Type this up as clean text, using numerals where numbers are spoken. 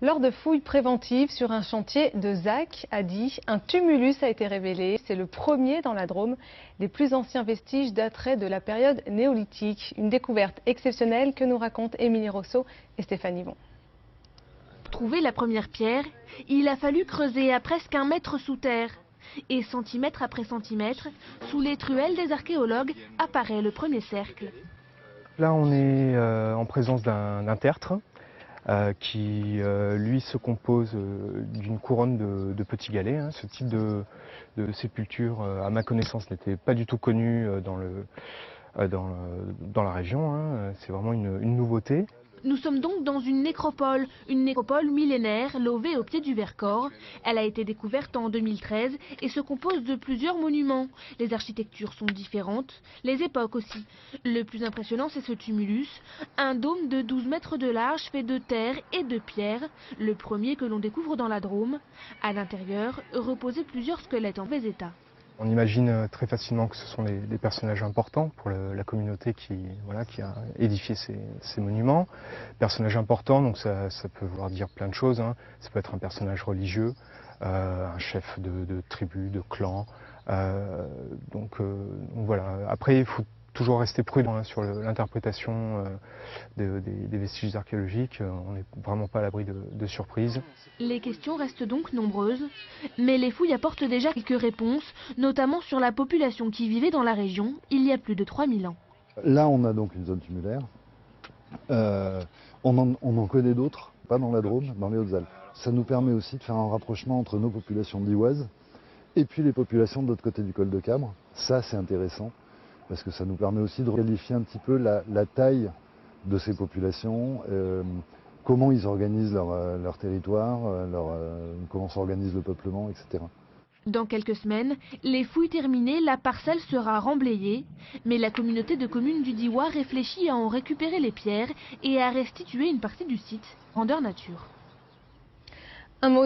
Lors de fouilles préventives sur un chantier de Zac à Die, un tumulus a été révélé. C'est le premier dans la Drôme. Les plus anciens vestiges dateraient de la période néolithique. Une découverte exceptionnelle que nous racontent Émilie Rousseau et Stéphanie Bon. Pour trouver la première pierre, il a fallu creuser à presque 1 mètre sous terre. Et centimètre après centimètre, sous les truelles des archéologues, apparaît le premier cercle. Là, on est en présence d'un tertre qui, lui, se compose d'une couronne de petits galets. Hein. Ce type de sépulture, à ma connaissance, n'était pas du tout connu dans la région. Hein. C'est vraiment une nouveauté. Nous sommes donc dans une nécropole millénaire levée au pied du Vercors. Elle a été découverte en 2013 et se compose de plusieurs monuments. Les architectures sont différentes, les époques aussi. Le plus impressionnant, c'est ce tumulus, un dôme de 12 mètres de large fait de terre et de pierre, le premier que l'on découvre dans la Drôme. À l'intérieur, reposaient plusieurs squelettes en mauvais état. On imagine très facilement que ce sont des personnages importants pour la communauté qui a édifié ces monuments. Personnages importants, donc ça peut vouloir dire plein de choses. Hein. Ça peut être un personnage religieux, un chef de tribu, de clan. Donc voilà. Après, il faut toujours rester prudent sur l'interprétation des vestiges archéologiques. On n'est vraiment pas à l'abri de surprises. Les questions restent donc nombreuses, mais les fouilles apportent déjà quelques réponses, notamment sur la population qui vivait dans la région il y a plus de 3000 ans. Là, on a donc une zone tumulaire. On en connaît d'autres, pas dans la Drôme, dans les Hautes-Alpes. Ça nous permet aussi de faire un rapprochement entre nos populations dioises et puis les populations de l'autre côté du col de Cabre. Ça, c'est intéressant, parce que ça nous permet aussi de qualifier un petit peu la taille de ces populations, comment ils organisent leur territoire, comment s'organise le peuplement, etc. Dans quelques semaines, les fouilles terminées, la parcelle sera remblayée. Mais la communauté de communes du Diois réfléchit à en récupérer les pierres et à restituer une partie du site, grandeur nature. Un mot